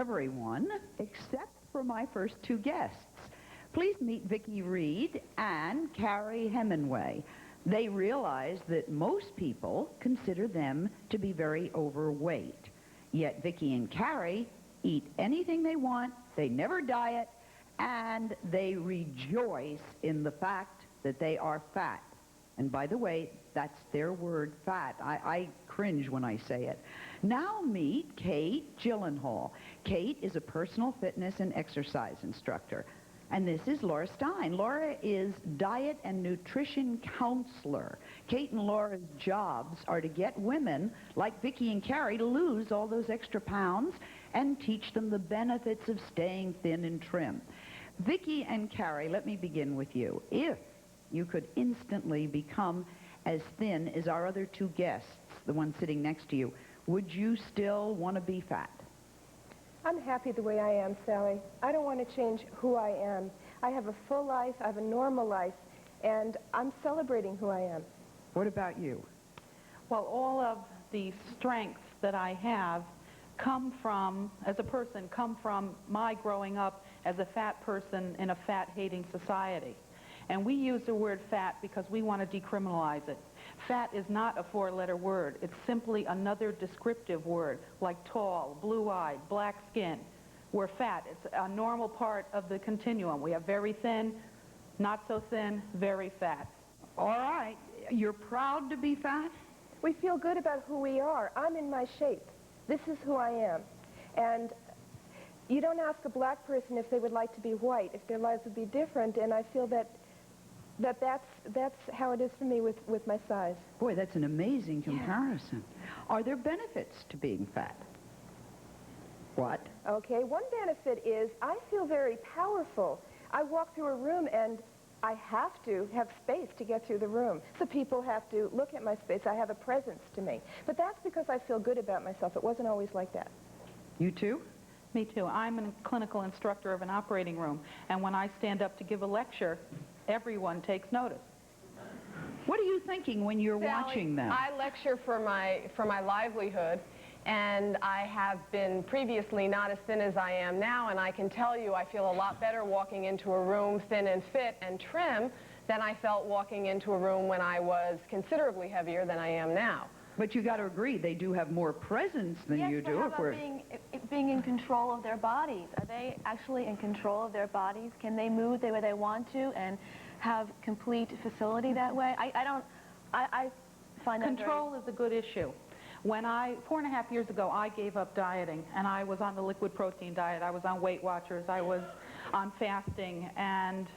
everyone except for my first two guests. Please meet Vickie Reed and Carrie Hemenway. They realize that most people consider them to be very overweight. Yet Vickie and Carrie eat anything they want, they never diet, and they rejoice in the fact that they are fat. And by the way, that's their word, fat. I cringe when I say it. Now meet Kate Gylenhall. Kate is a personal fitness and exercise instructor. And this is Laura Stein. Laura is diet and nutrition counselor. Kate and Laura's jobs are to get women like Vickie and Carrie to lose all those extra pounds and teach them the benefits of staying thin and trim. Vickie and Carrie, let me begin with you. If you could instantly become as thin as our other two guests, the one sitting next to you, would you still want to be fat? I'm happy the way I am, Sally. I don't want to change who I am. I have a full life, I have a normal life, and I'm celebrating who I am. What about you? Well, all of the strengths that I have come from, as a person, come from my growing up as a fat person in a fat-hating society. And we use the word fat because we want to decriminalize it. Fat is not a four-letter word. It's simply another descriptive word, like tall, blue-eyed, black skin. We're fat. It's a normal part of the continuum. We have very thin, not so thin, very fat. All right. You're proud to be fat? We feel good about who we are. I'm in my shape. This is who I am. And you don't ask a black person if they would like to be white, if their lives would be different, and I feel that's how it is for me with my size. Boy, that's an amazing comparison. Yeah. Are there benefits to being fat? What? Okay, one benefit is I feel very powerful. I walk through a room and I have to have space to get through the room. So people have to look at my space. I have a presence to me. But that's because I feel good about myself. It wasn't always like that. You too? Me too. I'm a clinical instructor of an operating room, and when I stand up to give a lecture, everyone takes notice. What are you thinking when you're Sally, watching them? I lecture for my livelihood, and I have been previously not as thin as I am now, and I can tell you I feel a lot better walking into a room thin and fit and trim than I felt walking into a room when I was considerably heavier than I am now. But you got to agree, they do have more presence than you do. Yes, but how about being in control of their bodies? Are they actually in control of their bodies? Can they move the way they want to and have complete facility that way? I find that Control is a good issue. When 4.5 years ago, I gave up dieting, and I was on the liquid protein diet. I was on Weight Watchers. I was on fasting, and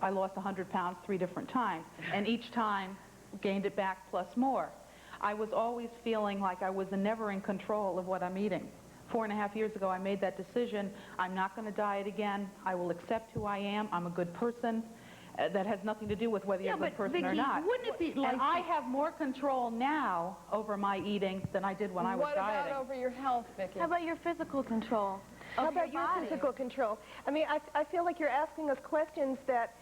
I lost 100 pounds 3 different times, and each time gained it back plus more. I was always feeling like I was never in control of what I'm eating. 4.5 years ago, I made that decision. I'm not going to diet again. I will accept who I am. I'm a good person. That has nothing to do with whether you're a good person or not. Wouldn't it be like... And I have more control now over my eating than I did when I was dieting. What about over your health, Vickie? How about your physical control? How about your physical control? I mean, I feel like you're asking us questions that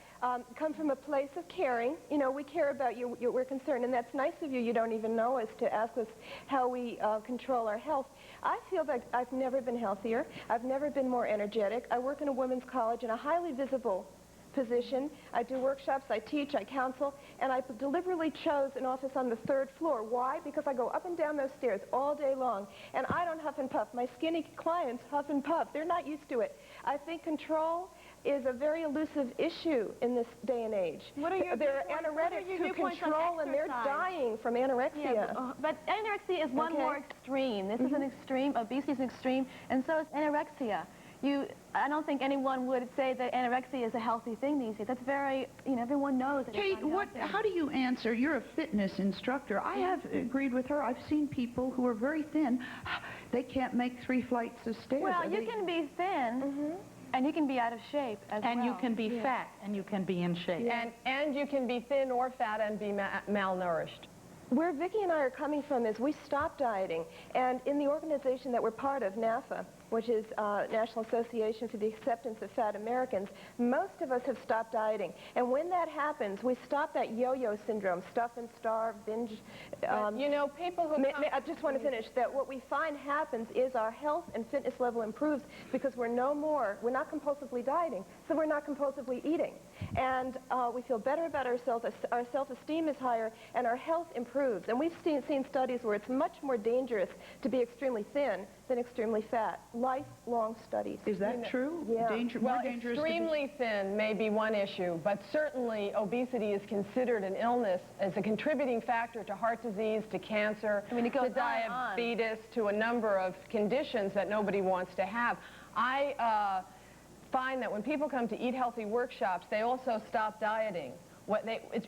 come from a place of caring. You know, we care about you, we're concerned, and that's nice of you. You don't even know us to ask us how we control our health. I feel that I've never been healthier. I've never been more energetic. I work in a women's college in a highly visible position. I do workshops, I teach, I counsel, and I deliberately chose an office on the 3rd floor. Why? Because I go up and down those stairs all day long, and I don't huff and puff. My skinny clients huff and puff. They're not used to it. I think control is a very elusive issue in this day and age. What are your There are anoretics who control, and they're dying from anorexia. Yeah, but anorexia is one more extreme. This is an extreme, obesity is an extreme, and so is anorexia. I don't think anyone would say that anorexia is a healthy thing these days. That's very, everyone knows that. Kate, how do you answer? You're a fitness instructor. I have agreed with her. I've seen people who are very thin. They can't make 3 flights of stairs. Well, you can be thin, and you can be out of shape as well. And you can be fat, and you can be in shape. And you can be thin or fat and be malnourished. Where Vickie and I are coming from is we stopped dieting, and in the organization that we're part of, NAFA, which is National Association for the Acceptance of Fat Americans, most of us have stopped dieting. And when that happens, we stop that yo-yo syndrome, stuff and starve, binge. You know, people who I just want to finish that what we find happens is our health and fitness level improves because we're not compulsively dieting, so we're not compulsively eating. And we feel better about ourselves, our self-esteem is higher, and our health improves. And we've seen studies where it's much more dangerous to be extremely thin than extremely fat. Lifelong studies. Is that true? Yeah. More dangerous extremely thin may be one issue, but certainly obesity is considered an illness as a contributing factor to heart disease, to cancer, to diabetes, to a number of conditions that nobody wants to have. I find that when people come to Eat Healthy workshops, they also stop dieting.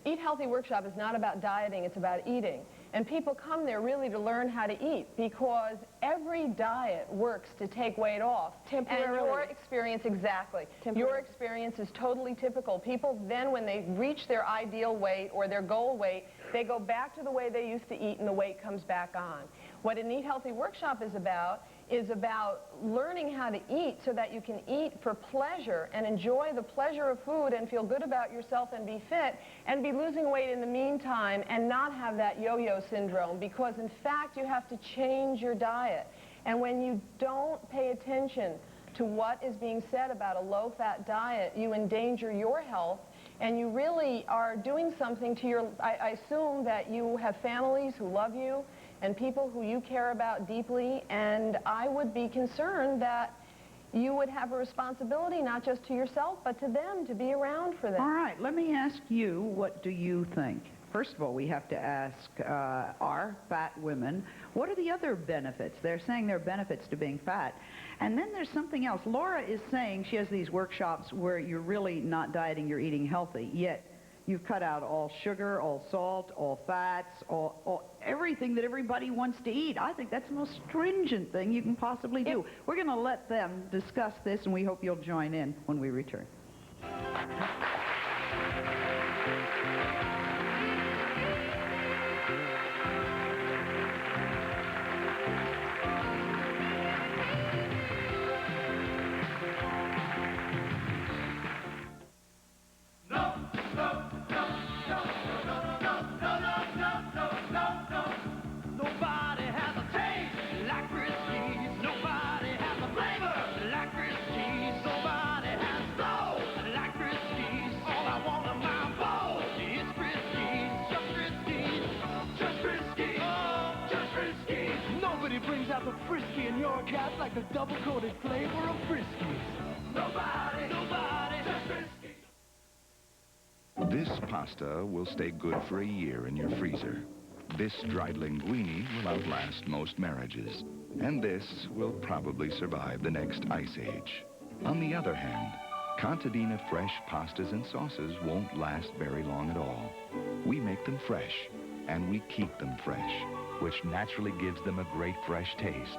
Eat Healthy workshop is not about dieting, it's about eating. And people come there really to learn how to eat because every diet works to take weight off. Temporarily. And your experience, exactly. Your experience is totally typical. People then, when they reach their ideal weight or their goal weight, they go back to the way they used to eat and the weight comes back on. What an Eat Healthy workshop is about learning how to eat so that you can eat for pleasure and enjoy the pleasure of food and feel good about yourself and be fit and be losing weight in the meantime and not have that yo-yo syndrome, because in fact you have to change your diet. And when you don't pay attention to what is being said about a low-fat diet, you endanger your health, and you really are doing something to your... I assume that you have families who love you and people who you care about deeply, and I would be concerned that you would have a responsibility not just to yourself, but to them, to be around for them. All right, let me ask you, what do you think? First of all, we have to ask our fat women, what are the other benefits? They're saying there are benefits to being fat. And then there's something else. Laura is saying she has these workshops where you're really not dieting, you're eating healthy, yet you've cut out all sugar, all salt, all fats, everything that everybody wants to eat. I think that's the most stringent thing you can possibly do. We're going to let them discuss this, and we hope you'll join in when we return. The frisky in your cat like the double-coated flavor of Friskies. Nobody, just Friskies. This pasta will stay good for a year in your freezer. This dried linguine will outlast most marriages. And this will probably survive the next ice age. On the other hand, Contadina fresh pastas and sauces won't last very long at all. We make them fresh, and we keep them fresh, which naturally gives them a great fresh taste.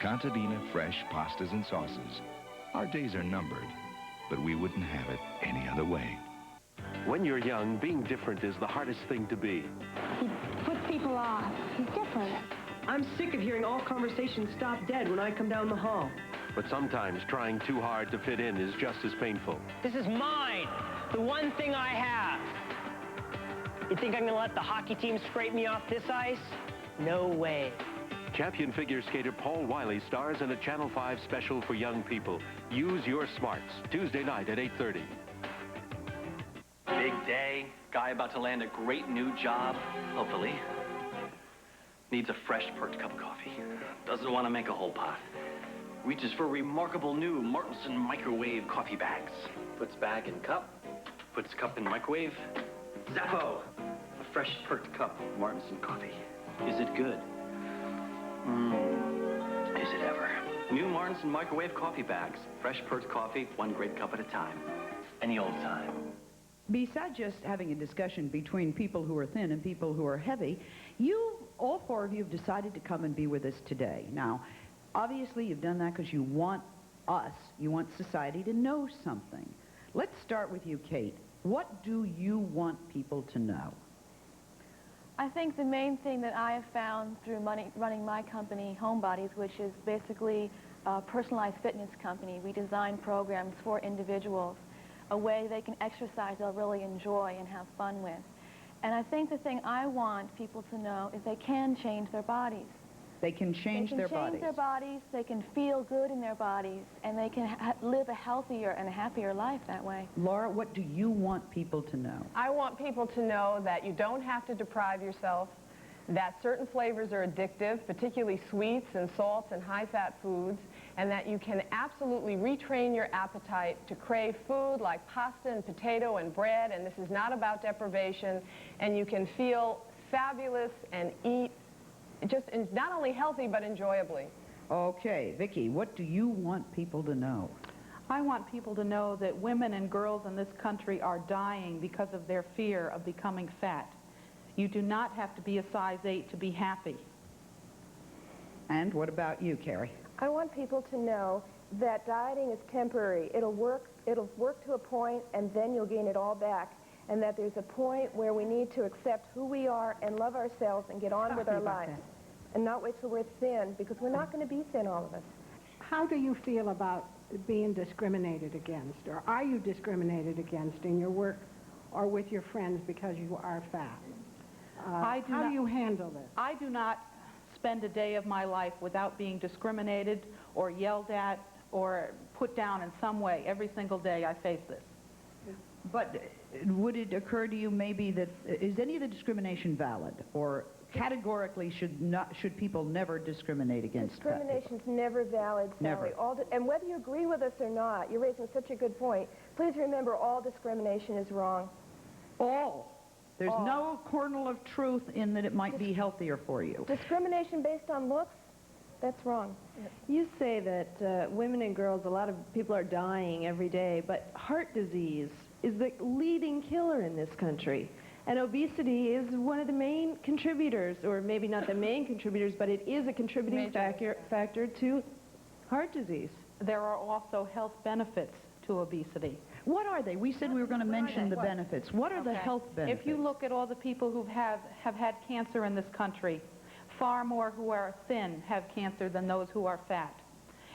Contadina fresh pastas and sauces. Our days are numbered, but we wouldn't have it any other way. When you're young, being different is the hardest thing to be. He puts people off. He's different. I'm sick of hearing all conversations stop dead when I come down the hall. But sometimes trying too hard to fit in is just as painful. This is mine, the one thing I have. You think I'm going to let the hockey team scrape me off this ice? No way. Champion figure skater Paul Wiley stars in a Channel 5 special for young people. Use your smarts. Tuesday night at 8:30. Big day. Guy about to land a great new job, hopefully. Needs a fresh perked cup of coffee. Doesn't want to make a whole pot. Reaches for remarkable new Martinson microwave coffee bags. Puts bag in cup. Puts cup in microwave. Zappo! A fresh perked cup of Martinson coffee. Is it good? Is it ever? New Martinson microwave coffee bags. Fresh perked coffee, one great cup at a time. Any old time. Besides just having a discussion between people who are thin and people who are heavy, all four of you have decided to come and be with us today. Now, obviously you've done that because you want society to know something. Let's start with you, Kate. What do you want people to know? I think the main thing that I have found through running my company, Homebodies, which is basically a personalized fitness company, we design programs for individuals, a way they can exercise they'll really enjoy and have fun with. And I think the thing I want people to know is they can change their bodies. They can change their bodies. They can change their bodies, they can feel good in their bodies, and they can live a healthier and a happier life that way. Laura, what do you want people to know? I want people to know that you don't have to deprive yourself, that certain flavors are addictive, particularly sweets and salts and high-fat foods, and that you can absolutely retrain your appetite to crave food like pasta and potato and bread, and this is not about deprivation, and you can feel fabulous and eat just not only healthy but enjoyably. Okay, Vickie, what do you want people to know? I want people to know that women and girls in this country are dying because of their fear of becoming fat. You do not have to be a size 8 to be happy. And what about you, Carrie? I want people to know that dieting is temporary. It'll work to a point, and then you'll gain it all back. And that there's a point where we need to accept who we are and love ourselves and get on with our lives. And not wait till we're thin, because we're not going to be thin, all of us. How do you feel about being discriminated against, or are you discriminated against in your work or with your friends because you are fat? How do you handle this? I do not spend a day of my life without being discriminated or yelled at or put down in some way. Every single day I face this. But would it occur to you maybe that, is any of the discrimination valid, or categorically should people never discriminate against fat people? Discrimination's never valid, Sally. Never. And whether you agree with us or not, you're raising such a good point. Please remember, all discrimination is wrong. All. There's no kernel of truth in that it might be healthier for you. Discrimination based on looks, that's wrong. You say that women and girls, a lot of people are dying every day, but heart disease is the leading killer in this country. And obesity is one of the main contributors, or maybe not the main contributors, but it is a contributing factor to heart disease. There are also health benefits to obesity. What are they? We said we were going to mention the benefits. What are the health benefits? If you look at all the people who have had cancer in this country, far more who are thin have cancer than those who are fat.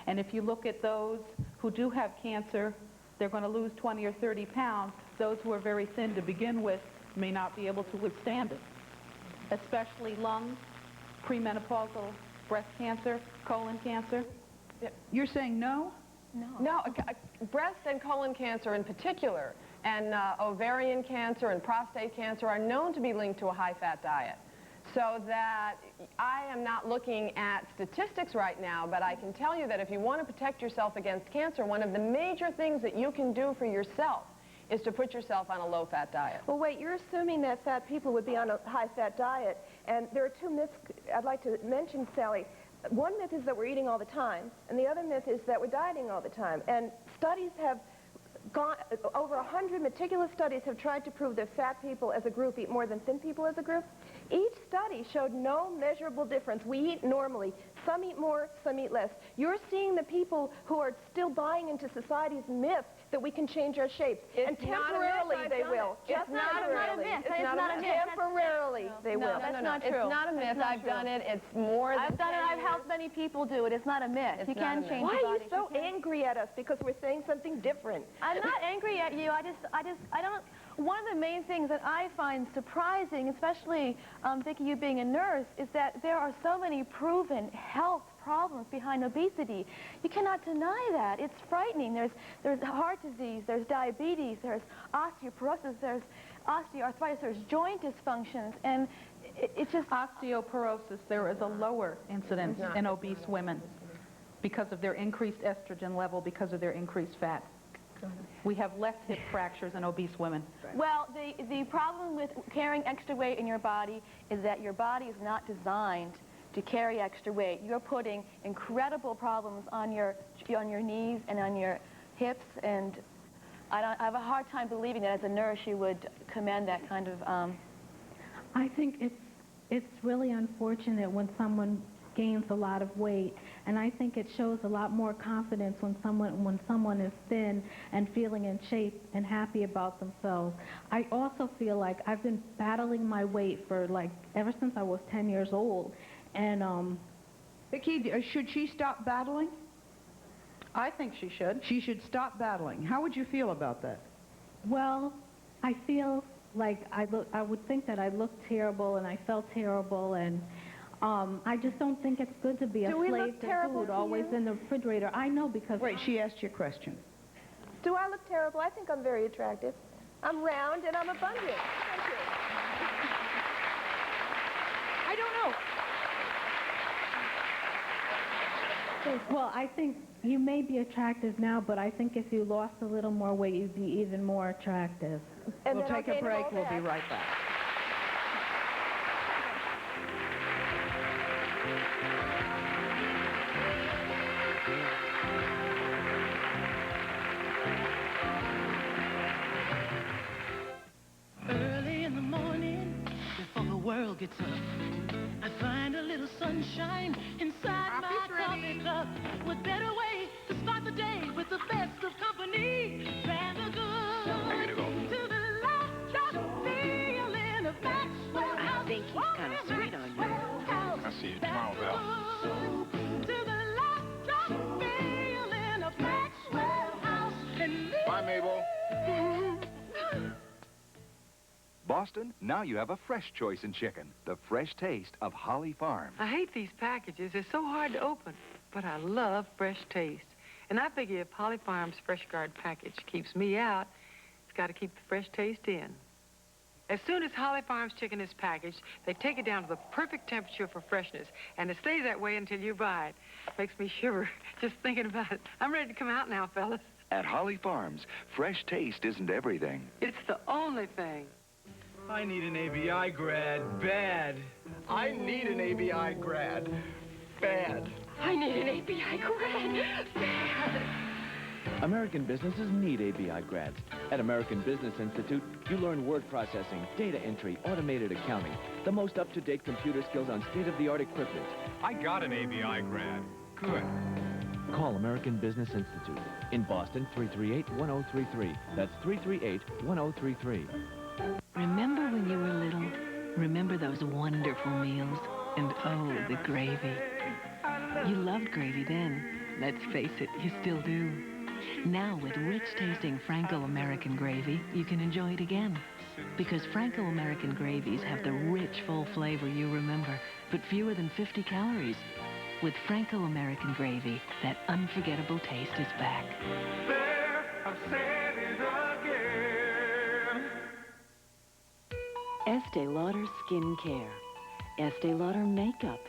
And if you look at those who do have cancer, they're going to lose 20 or 30 pounds. Those who are very thin to begin with may not be able to withstand it, especially lungs, premenopausal breast cancer, colon cancer. You're saying no? No, breast and colon cancer in particular, and ovarian cancer and prostate cancer are known to be linked to a high-fat diet. So that I am not looking at statistics right now, but I can tell you that if you want to protect yourself against cancer, one of the major things that you can do for yourself is to put yourself on a low-fat diet. Well, wait, you're assuming that fat people would be on a high-fat diet, and there are two myths I'd like to mention, Sally. One myth is that we're eating all the time, and the other myth is that we're dieting all the time. And studies have gone, over 100 meticulous studies have tried to prove that fat people as a group eat more than thin people as a group. Each study showed no measurable difference. We eat normally. Some eat more, some eat less. You're seeing the people who are still buying into society's myth that we can change our shapes. And temporarily they will. It's not a myth. It's not a myth. Temporarily they will. That's not true. It's not a myth. I've done it. It's more than I've done it. I've helped many people do it. It's not a myth. You can change Why your are you body. so angry at us because we're saying something different? I'm not angry at you. I don't. One of the main things that I find surprising, especially, Vickie, you being a nurse, is that there are so many proven health problems behind obesity. You cannot deny that. It's frightening. There's heart disease, there's diabetes, there's osteoporosis, there's osteoarthritis, there's joint dysfunctions, and it's just... Osteoporosis, there is a lower incidence in obese women because of their increased estrogen level, because of their increased fat. We have less hip fractures in obese women. Well, the problem with carrying extra weight in your body is that your body is not designed to carry extra weight. You're putting incredible problems on your knees and on your hips, and I have a hard time believing that as a nurse you would commend that kind of... I think it's really unfortunate when someone gains a lot of weight, and I think it shows a lot more confidence when someone is thin and feeling in shape and happy about themselves. I also feel like I've been battling my weight for ever since I was 10 years old, and Vickie, should she stop battling? I think she should. She should stop battling. How would you feel about that? Well, I feel like I would think that I looked terrible and I felt terrible, and I just don't think it's good to be a slave to food, always in the refrigerator. I know because... Wait, she asked you a question. Do I look terrible? I think I'm very attractive. I'm round and I'm abundant. Thank you. I don't know. Well, I think you may be attractive now, but I think if you lost a little more weight, you'd be even more attractive. And we'll take a break. We'll be right back. Early in the morning, before the world gets up, I find a little sunshine inside my coffee cup. What better way to start the day with the best of company than the good to the last drop feeling of Maxwell House. I think he's kind of sweet on you. I see you tomorrow, Val. To the last drop feeling of Maxwell House. Bye, Mabel. Boston, now you have a fresh choice in chicken. The fresh taste of Holly Farms. I hate these packages. They're so hard to open. But I love fresh taste. And I figure if Holly Farms Fresh Guard package keeps me out, it's got to keep the fresh taste in. As soon as Holly Farms chicken is packaged, they take it down to the perfect temperature for freshness. And it stays that way until you buy it. Makes me shiver just thinking about it. I'm ready to come out now, fellas. At Holly Farms, fresh taste isn't everything. It's the only thing. I need an ABI grad, bad. I need an ABI grad, bad. I need an ABI grad, bad. American businesses need ABI grads. At American Business Institute, you learn word processing, data entry, automated accounting, the most up-to-date computer skills on state-of-the-art equipment. I got an ABI grad. Good. Call American Business Institute. In Boston, 338-1033. That's 338-1033. Remember when you were little? Remember those wonderful meals? And oh, the gravy. You loved gravy then. Let's face it, you still do. Now with rich-tasting Franco-American gravy, you can enjoy it again. Because Franco-American gravies have the rich, full flavor you remember, but fewer than 50 calories. With Franco-American gravy, that unforgettable taste is back. There, I've said it again. Estee Lauder Skincare, Estee Lauder Makeup,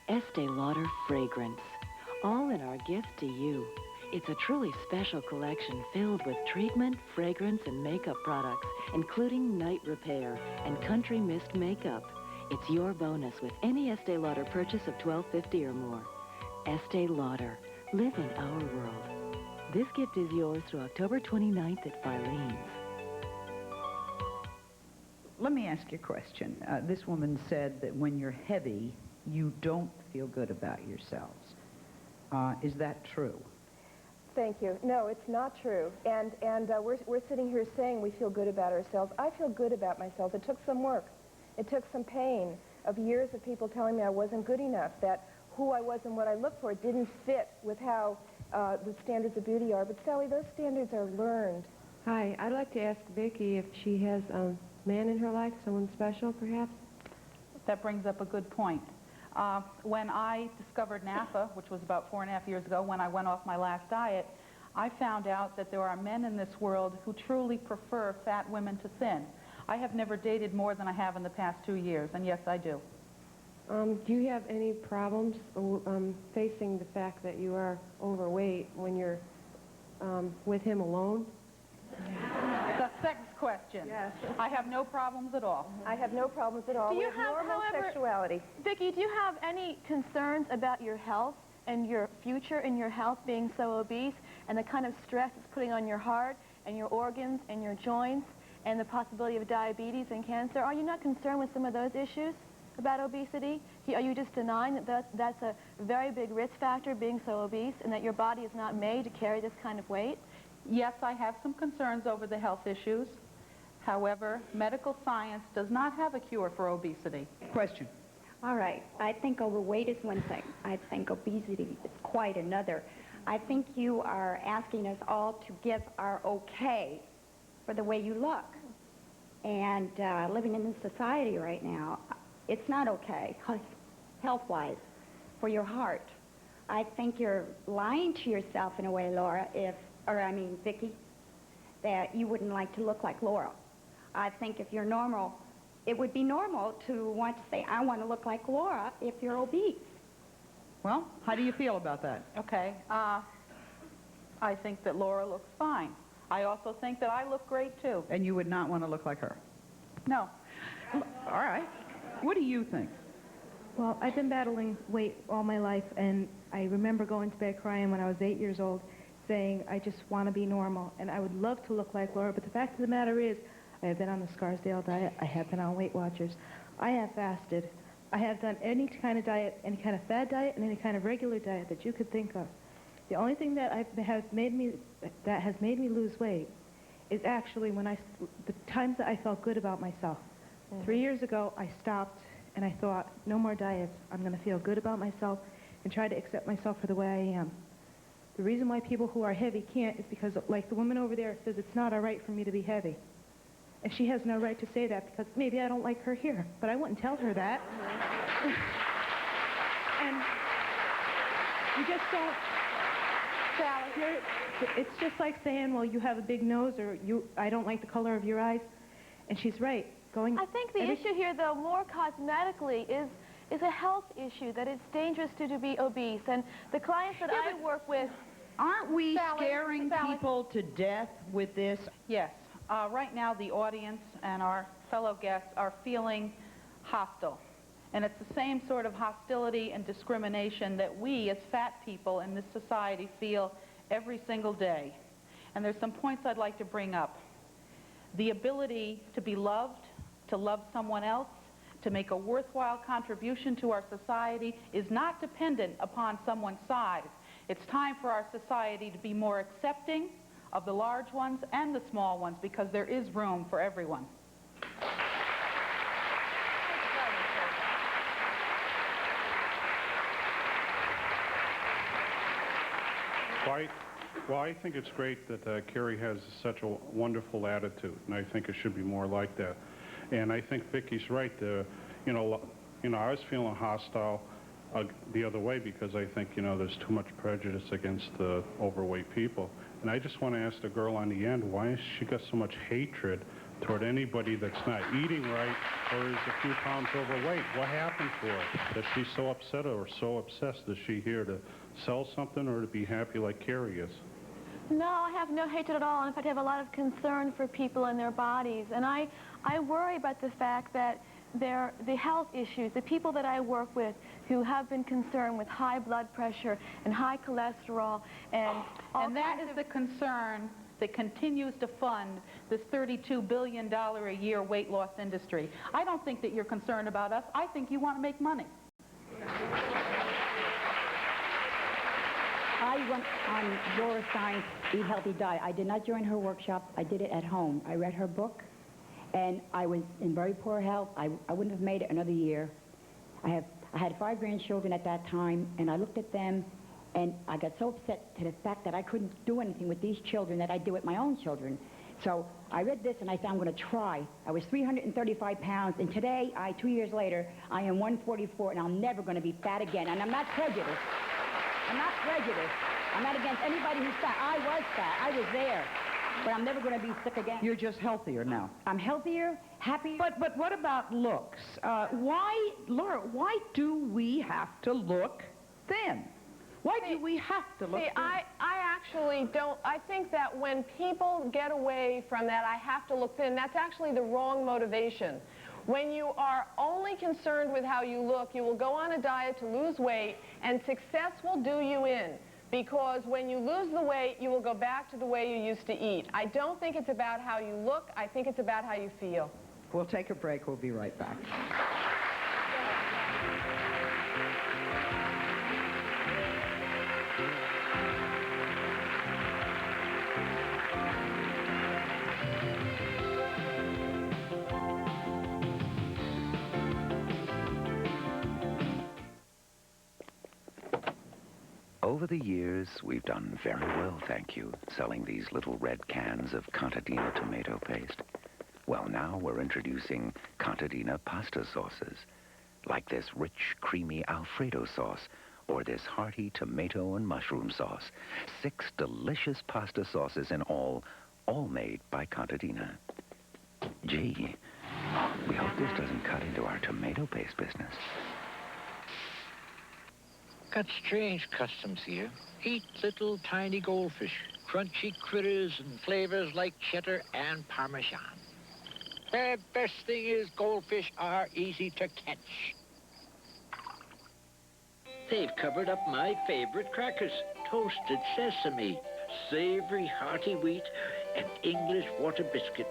Estee Lauder Fragrance, all in our gift to you. It's a truly special collection filled with treatment, fragrance, and makeup products, including night repair and country mist makeup. It's your bonus with any Estee Lauder purchase of $12.50 or more. Estee Lauder, live in our world. This gift is yours through October 29th at Filene's. Let me ask you a question. This woman said that when you're heavy, you don't feel good about yourselves. Is that true? Thank you. No, it's not true. And we're sitting here saying we feel good about ourselves. I feel good about myself. It took some work. It took some pain of years of people telling me I wasn't good enough, that who I was and what I looked for didn't fit with how the standards of beauty are. But Sally, those standards are learned. Hi, I'd like to ask Vickie if she has a man in her life, someone special perhaps? That brings up a good point. When I discovered NAPA, which was about 4.5 years ago, when I went off my last diet, I found out that there are men in this world who truly prefer fat women to thin. I have never dated more than I have in the past 2 years, and yes, I do. Do you have any problems facing the fact that you are overweight when you're with him alone? The sex question. Yes. I have no problems at all. I have no problems at all. Do you We have normal however, sexuality. Vickie, do you have any concerns about your health and your future in your health being so obese and the kind of stress it's putting on your heart and your organs and your joints and the possibility of diabetes and cancer? Are you not concerned with some of those issues? about obesity? Are you just denying that that's a very big risk factor, being so obese, and that your body is not made to carry this kind of weight? Yes, I have some concerns over the health issues. However, medical science does not have a cure for obesity. Question. All right. I think overweight is one thing. I think obesity is quite another. I think you are asking us all to give our okay for the way you look. And living in this society right now, it's not okay, health-wise, for your heart. I think you're lying to yourself in a way, Laura, Vickie, that you wouldn't like to look like Laura. I think if you're normal, it would be normal to want to say, I want to look like Laura if you're obese. Well, how do you feel about that? Okay. I think that Laura looks fine. I also think that I look great, too. And you would not want to look like her? No. All right. What do you think? Well, I've been battling weight all my life, and I remember going to bed crying when I was 8 years old, saying, I just want to be normal, and I would love to look like Laura, but the fact of the matter is, I have been on the Scarsdale diet, I have been on Weight Watchers, I have fasted, I have done any kind of diet, any kind of fad diet, and any kind of regular diet that you could think of. The only thing that has made me lose weight is actually the times that I felt good about myself. 3 years ago, I stopped and I thought, no more diets. I'm going to feel good about myself and try to accept myself for the way I am. The reason why people who are heavy can't is because, like the woman over there says, it's not all right for me to be heavy. And she has no right to say that because maybe I don't like her here, but I wouldn't tell her that. And you just don't... Sally, it's just like saying, well, you have a big nose, or I don't like the color of your eyes. And she's right. I think the issue here, though, more cosmetically, is a health issue, that it's dangerous to be obese. And the clients that I work with... Aren't we scaring people to death with this? Yes. Right now, the audience and our fellow guests are feeling hostile. And it's the same sort of hostility and discrimination that we, as fat people in this society, feel every single day. And there's some points I'd like to bring up. The ability to be loved, to love someone else, to make a worthwhile contribution to our society is not dependent upon someone's size. It's time for our society to be more accepting of the large ones and the small ones, because there is room for everyone. Well, I think it's great that Carrie has such a wonderful attitude, and I think it should be more like that. And I think Vickie's right. I was feeling hostile the other way because I think, there's too much prejudice against the overweight people. And I just want to ask the girl on the end, why has she got so much hatred toward anybody that's not eating right or is a few pounds overweight? What happened to her that she's so upset or so obsessed? Is she here to sell something or to be happy like Carrie is? No, I have no hatred at all. In fact, I have a lot of concern for people and their bodies. And I worry about the fact that the health issues, the people that I work with who have been concerned with high blood pressure and high cholesterol and that is the concern that continues to fund this $32 billion a year weight loss industry. I don't think that you're concerned about us. I think you want to make money. I went on Laura Stein's Eat Healthy Diet. I did not join her workshop. I did it at home. I read her book, and I was in very poor health. I wouldn't have made it another year. I had 5 grandchildren at that time, and I looked at them, and I got so upset to the fact that I couldn't do anything with these children that I do with my own children. So I read this, and I said, I'm going to try. I was 335 pounds, and today, 2 years later, I am 144, and I'm never going to be fat again. And I'm not prejudiced. I'm not prejudiced. I'm not against anybody who's fat. I was fat. I was there. But I'm never going to be sick again. You're just healthier now. I'm healthier, happier. But what about looks? Laura, why do we have to look thin? Why do we have to look thin? I actually don't. I think that when people get away from that, I have to look thin, that's actually the wrong motivation. When you are only concerned with how you look, you will go on a diet to lose weight, and success will do you in. Because when you lose the weight, you will go back to the way you used to eat. I don't think it's about how you look. I think it's about how you feel. We'll take a break. We'll be right back. Over the years, we've done very well, thank you, selling these little red cans of contadina tomato paste. Well, now we're introducing contadina pasta sauces, like this rich, creamy Alfredo sauce, or this hearty tomato and mushroom sauce. 6 delicious pasta sauces in all made by contadina. Gee, we hope this doesn't cut into our tomato paste business. Got strange customs here. Eat little tiny goldfish, crunchy critters and flavors like cheddar and Parmesan. The best thing is goldfish are easy to catch. They've covered up my favorite crackers, toasted sesame, savory hearty wheat, and English water biscuit.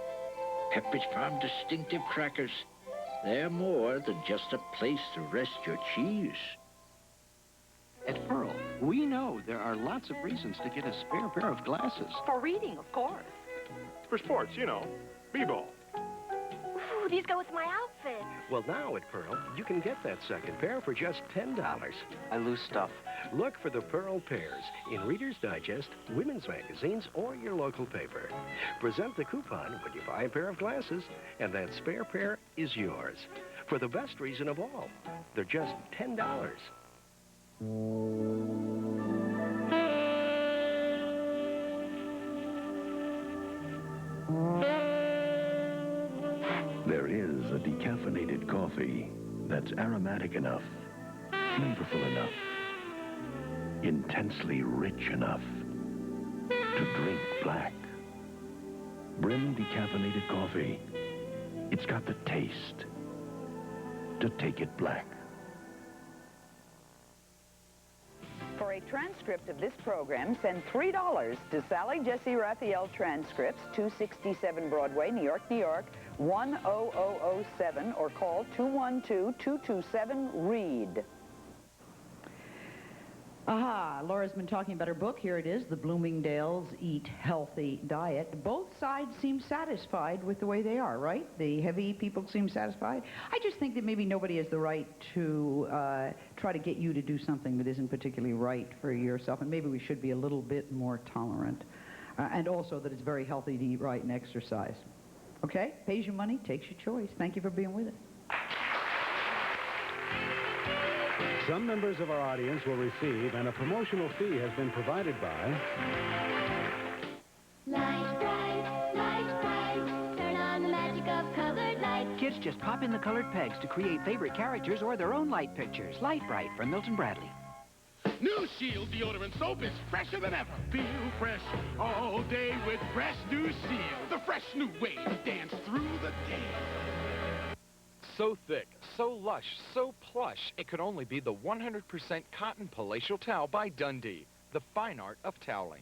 Pepperidge Farm distinctive crackers. They're more than just a place to rest your cheese. At Pearl, we know there are lots of reasons to get a spare pair of glasses. For reading, of course. For sports, you know, b-ball. Ooh, these go with my outfit. Well, now at Pearl, you can get that second pair for just $10. I lose stuff. Look for the Pearl Pairs in Reader's Digest, women's magazines, or your local paper. Present the coupon when you buy a pair of glasses, and that spare pair is yours. For the best reason of all, they're just $10. There is a decaffeinated coffee that's aromatic enough, flavorful enough, intensely rich enough to drink black. Brim decaffeinated coffee. It's got the taste to take it black. For a transcript of this program, send $3 to Sally Jessy Raphael Transcripts, 267 Broadway, New York, New York, 10007, or call 212-227-READ. Aha, Laura's been talking about her book. Here it is, The Bloomingdale's Eat Healthy Diet. Both sides seem satisfied with the way they are, right? The heavy people seem satisfied. I just think that maybe nobody has the right to try to get you to do something that isn't particularly right for yourself, and maybe we should be a little bit more tolerant. And also that it's very healthy to eat right and exercise. Okay? Pays you money, takes your choice. Thank you for being with us. Some members of our audience will receive, and a promotional fee has been provided by... Light bright, turn on the magic of colored lights. Kids just pop in the colored pegs to create favorite characters or their own light pictures. Light Bright from Milton Bradley. New Shield deodorant soap is fresher than ever. Feel fresh all day with fresh New Shield. The fresh new way to dance through the day. So thick, so lush, so plush, it could only be the 100% cotton palatial towel by Dundee, the fine art of toweling.